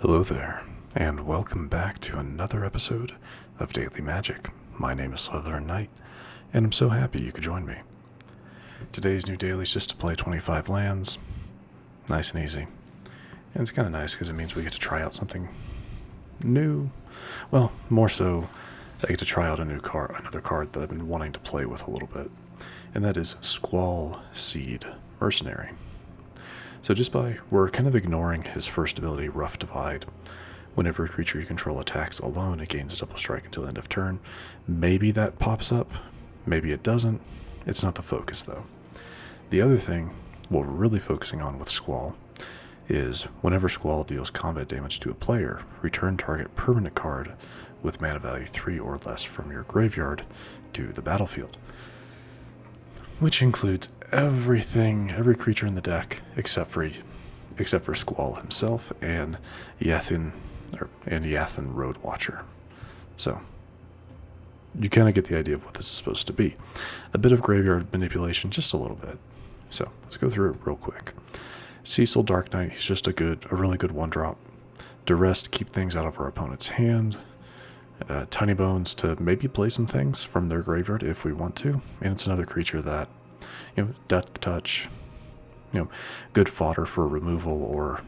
Hello there, and welcome back to another episode of Daily Magic. My name is SlytherinKnight, and I'm so happy you could join me. Today's new daily is just to play 25 lands, nice and easy. And it's kind of nice because it means we get to try out something new. Well, more so, I get to try out another card that I've been wanting to play with a little bit, and that is Squall Seed Mercenary. So we're kind of ignoring his first ability, Rough Divide. Whenever a creature you control attacks alone, it gains a double strike until the end of turn. Maybe that pops up, maybe it doesn't. It's not the focus though. The other thing, what we're really focusing on with Squall, is whenever Squall deals combat damage to a player, return target permanent card with mana value 3 or less from your graveyard to the battlefield. Which includes every creature in the deck except for Squall himself and Yathan Roadwatcher. So you kind of get the idea of what this is supposed to be. A bit of graveyard manipulation, just a little bit. So let's go through it real quick. Cecil Dark Knight, he's just a really good one-drop. Duress to keep things out of our opponent's hand. Tinybones to maybe play some things from their graveyard if we want to. And it's another creature that, Death Touch, good fodder for removal, or,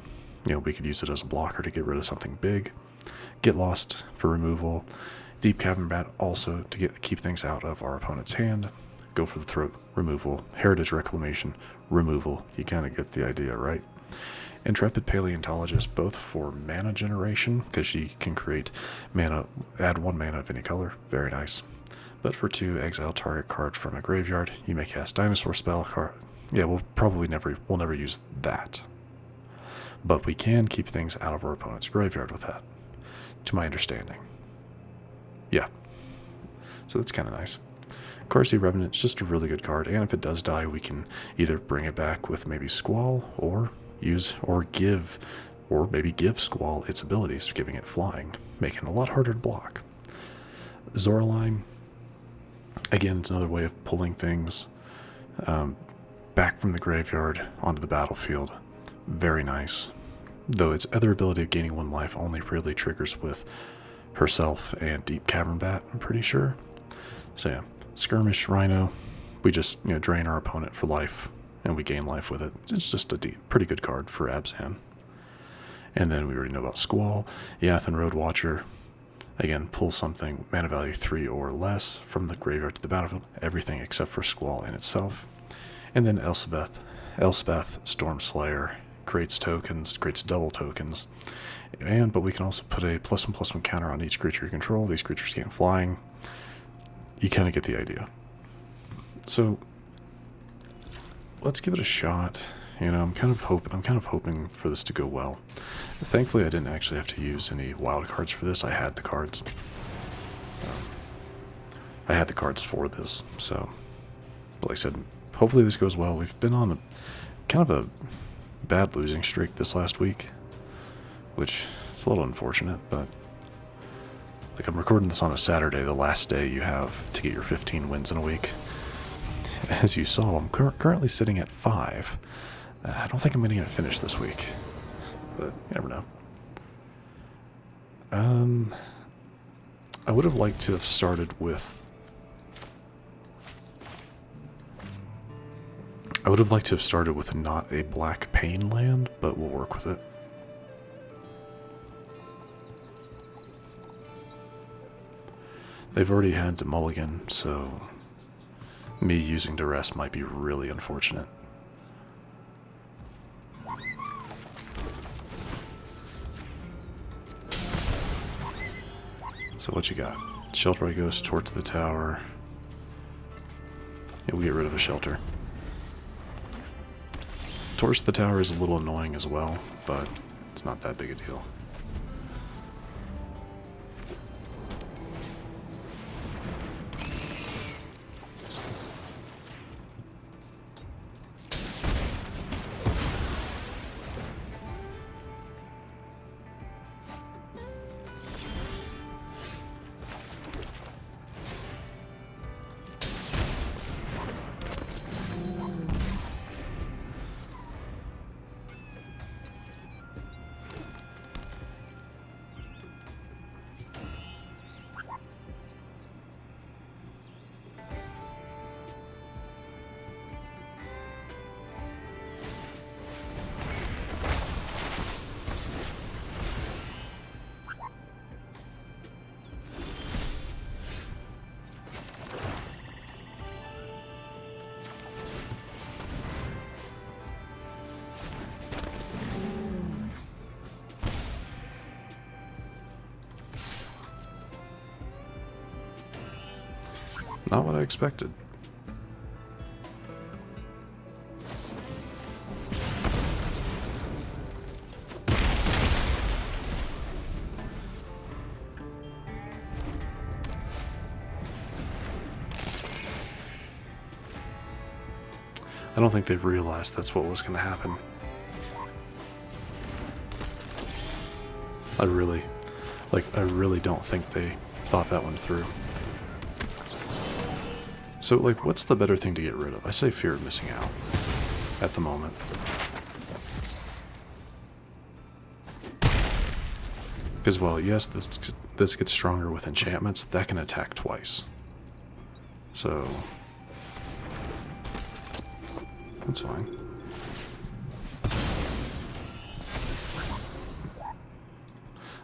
we could use it as a blocker to get rid of something big. Get Lost for removal. Deep-Cavern Bat also to keep things out of our opponent's hand. Go for the Throat, removal. Heritage Reclamation, removal. You kind of get the idea, right? Intrepid Paleontologist, both for mana generation, because she can create mana, add 1 mana of any color. Very nice. But for 2, exile target card from a graveyard. You may cast Dinosaur spell card. Yeah, we'll never use that. But we can keep things out of our opponent's graveyard with that, to my understanding. Yeah. So that's kind of nice. Qarsi Revenant is just a really good card, and if it does die, we can either bring it back with maybe Squall, or give Squall its abilities, giving it flying, making it a lot harder to block. Zoraline, again, it's another way of pulling things back from the graveyard onto the battlefield. Very nice. Though its other ability of gaining 1 life only really triggers with herself and Deep-Cavern Bat, I'm pretty sure. So yeah, Skirmish Rhino, we just drain our opponent for life, and we gain life with it. It's just a pretty good card for Abzan. And then we already know about Squall. Yathan Roadwatcher, again, pull something, mana value 3 or less from the graveyard to the battlefield. Everything except for Squall in itself. And then Elspeth, Stormslayer, creates double tokens. But we can also put a +1/+1 counter on each creature you control. These creatures gain flying. You kind of get the idea. So let's give it a shot. I'm kind of hoping for this to go well. Thankfully, I didn't actually have to use any wild cards for this. I had the cards. I had the cards for this. So, like I said, hopefully this goes well. We've been on kind of a bad losing streak this last week, which is a little unfortunate, but I'm recording this on a Saturday, the last day you have to get your 15 wins in a week. As you saw, I'm currently sitting at 5. I don't think I'm going to finish this week, but you never know. I would have liked to have started with not a black pain land, but we'll work with it. They've already had to mulligan, so me using Duress might be really unfortunate. So what you got? Shelter goes towards the tower. Yeah, we'll get rid of a shelter. Towards the tower is a little annoying as well, but it's not that big a deal. Not what I expected. I don't think they've realized that's what was going to happen. I really don't think they thought that one through. So, like, what's the better thing to get rid of? I say fear of missing out at the moment. Because, well, yes, this gets stronger with enchantments. That can attack twice. So, that's fine.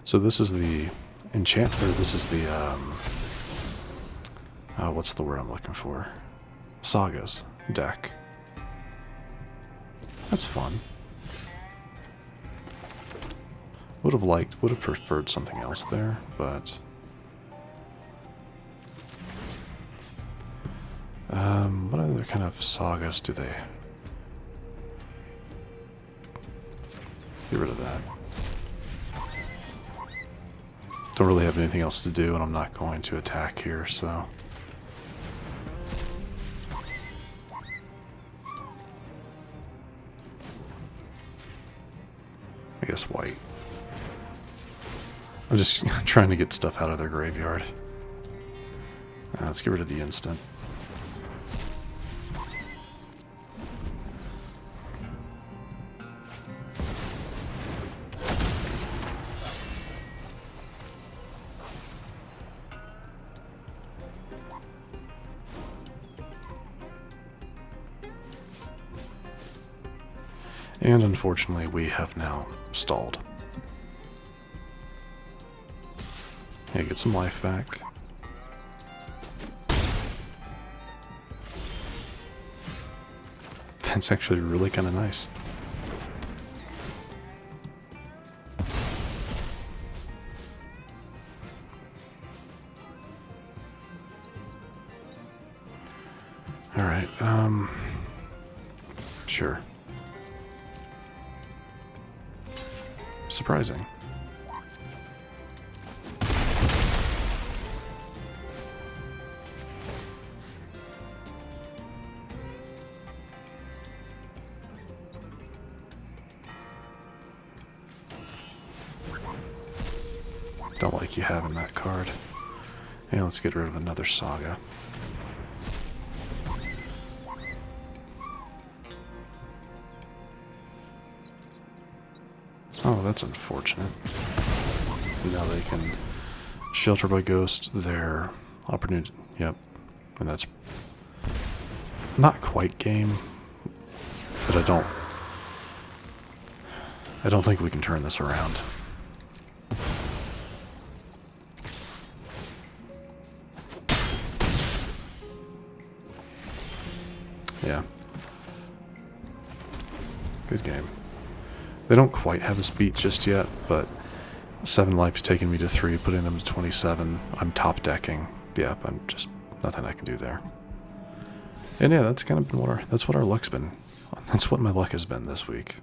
So this is the this is the, what's the word I'm looking for? Sagas deck. That's fun. Would have preferred something else there, but what other kind of sagas do they? Get rid of that. Don't really have anything else to do, and I'm not going to attack here, so. I guess white. I'm just trying to get stuff out of their graveyard. Let's get rid of the instant. And unfortunately, we have now stalled. Yeah, get some life back. That's actually really kind of nice. Alright, sure. Surprising. Don't like you having that card. And let's get rid of another saga. Oh, that's unfortunate. Now they can shelter by ghost their opportunity. Yep. And that's not quite game, but I don't think we can turn this around. Yeah. Good game. They don't quite have us beat just yet, but 7 life taking me to 3, putting them to 27. I'm top decking. Yep, I'm just nothing I can do there. And yeah, that's kind of been what our luck's been. That's what my luck has been this week.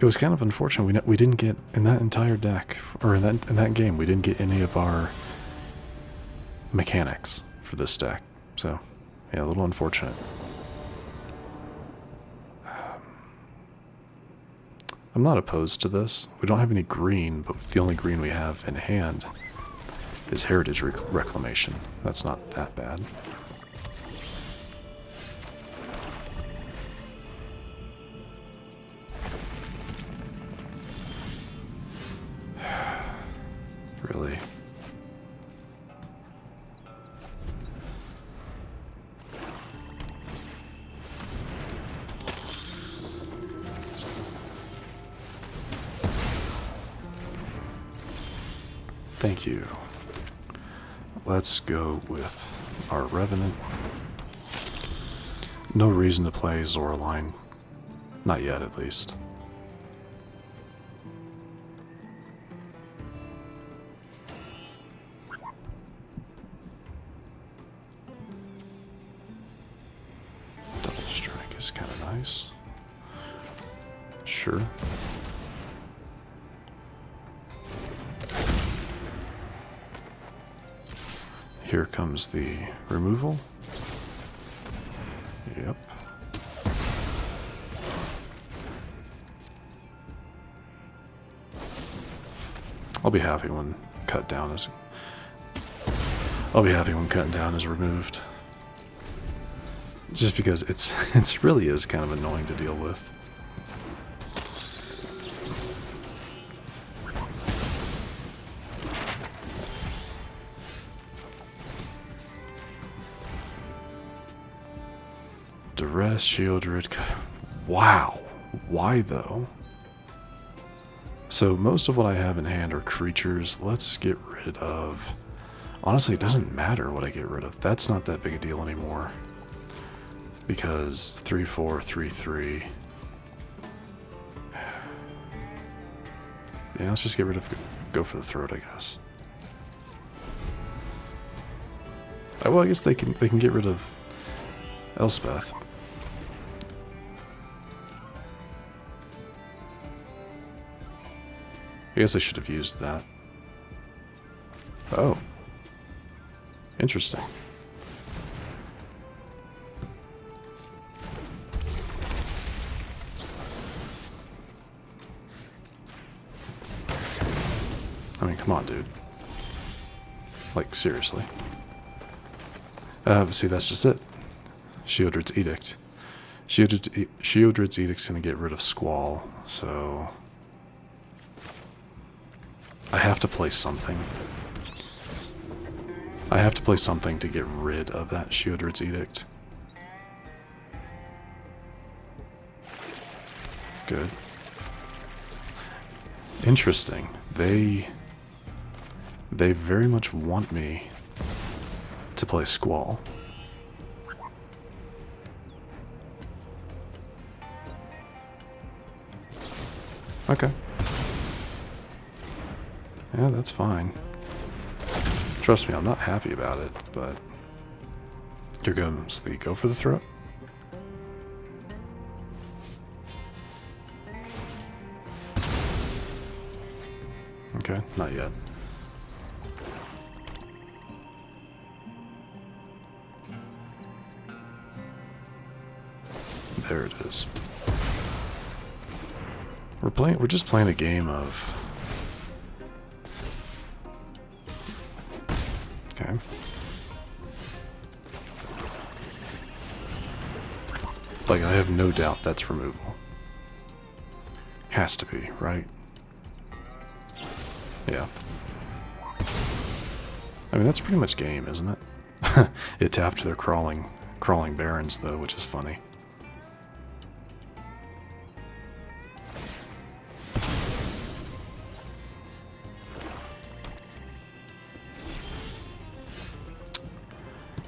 It was kind of unfortunate. We didn't get in that entire deck, or in that game, we didn't get any of our mechanics for this deck. So, yeah, a little unfortunate. I'm not opposed to this. We don't have any green, but the only green we have in hand is Heritage Reclamation. That's not that bad. Really? Thank you. Let's go with our Revenant. No reason to play Zoraline. Not yet, at least. nice. Sure. Here comes the removal. Yep. I'll be happy when cut down is. I'll be happy when cutting down is removed. Just because it really is kind of annoying to deal with. Duress, Shieldred. Wow. Why though? So most of what I have in hand are creatures. Let's get rid of... Honestly, it doesn't matter what I get rid of. That's not that big a deal anymore. Because 3/4, 3/3. Yeah, let's just get rid of... Go for the throat, I guess. Oh, well, I guess they can get rid of Elspeth. I guess I should have used that. Oh. Interesting. I mean, come on, dude. Like, seriously. See, that's just it. Shieldred's Edict. Shieldred's Edict's gonna get rid of Squall, so... I have to play something. I have to play something to get rid of that Shieldred's Edict. Good. Interesting. They very much want me to play Squall. Okay. Yeah, that's fine. Trust me, I'm not happy about it, but... Here comes the go for the throat. Okay, not yet. There it is. We're just playing a game of... Okay. Like, I have no doubt that's removal. Has to be, right? Yeah. I mean, that's pretty much game, isn't it? It tapped their crawling barons, though, which is funny.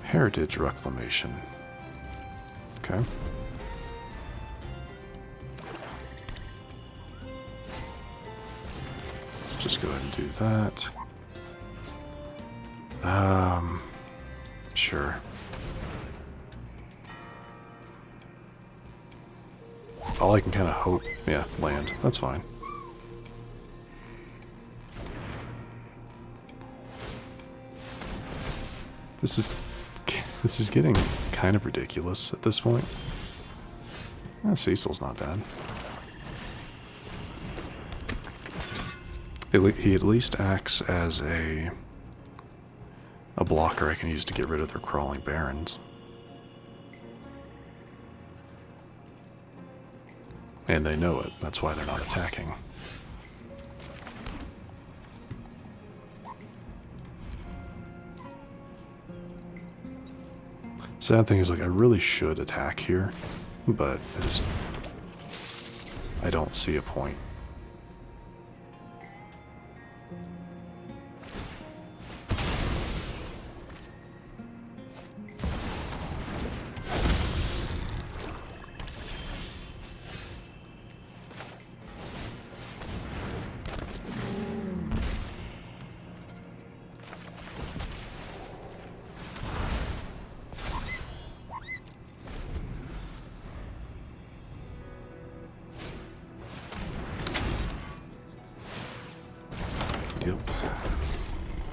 Heritage Reclamation. Okay. Just go ahead and do that. Sure. All I can kind of hope... Yeah, land. That's fine. This is getting kind of ridiculous at this point. Cecil's not bad. He at least acts as a blocker I can use to get rid of their crawling barons. And they know it. That's why they're not attacking. Sad thing is, like, I really should attack here, but I don't see a point. Yep.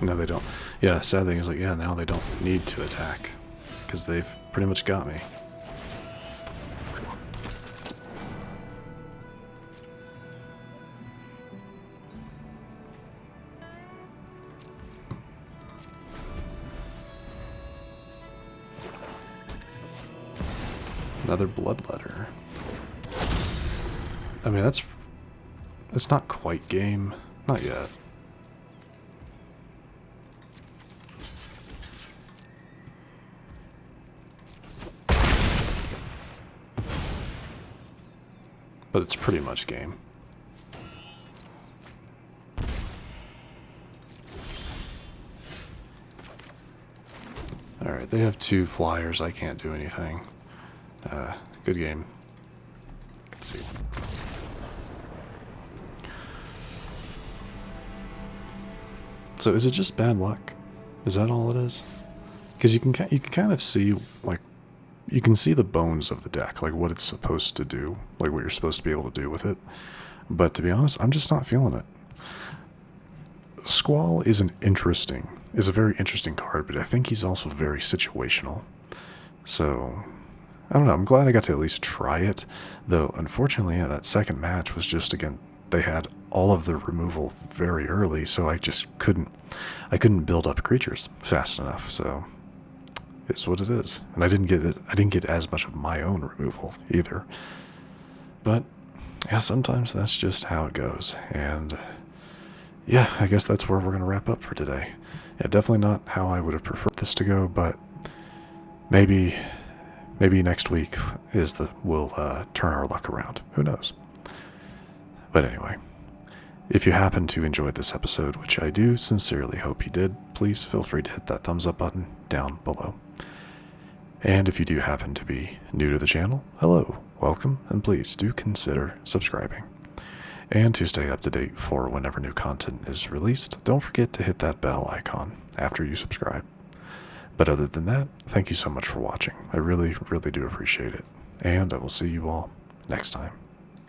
No, they don't. Yeah, sad thing is, like, yeah, now they don't need to attack. Because they've pretty much got me. Another bloodletter. I mean, it's not quite game. Not yet. But it's pretty much game. Alright, they have 2 flyers. I can't do anything. Good game. Let's see. So is it just bad luck? Is that all it is? Because you can kind of see, like, you can see the bones of the deck, like what it's supposed to do, like what you're supposed to be able to do with it. But to be honest, I'm just not feeling it. Squall is a very interesting card, but I think he's also very situational. So, I don't know, I'm glad I got to at least try it, though unfortunately that second match was just, again, they had all of the removal very early, so I just couldn't build up creatures fast enough, so it's what it is. And I didn't get as much of my own removal either. But yeah, sometimes that's just how it goes. And yeah, I guess that's where we're going to wrap up for today. Yeah, definitely not how I would have preferred this to go, but maybe next week we'll turn our luck around. Who knows? But anyway, if you happen to enjoy this episode, which I do sincerely hope you did, please feel free to hit that thumbs up button down below. And if you do happen to be new to the channel, hello, welcome, and please do consider subscribing. And to stay up to date for whenever new content is released, don't forget to hit that bell icon after you subscribe. But other than that, thank you so much for watching. I really, really do appreciate it. And I will see you all next time.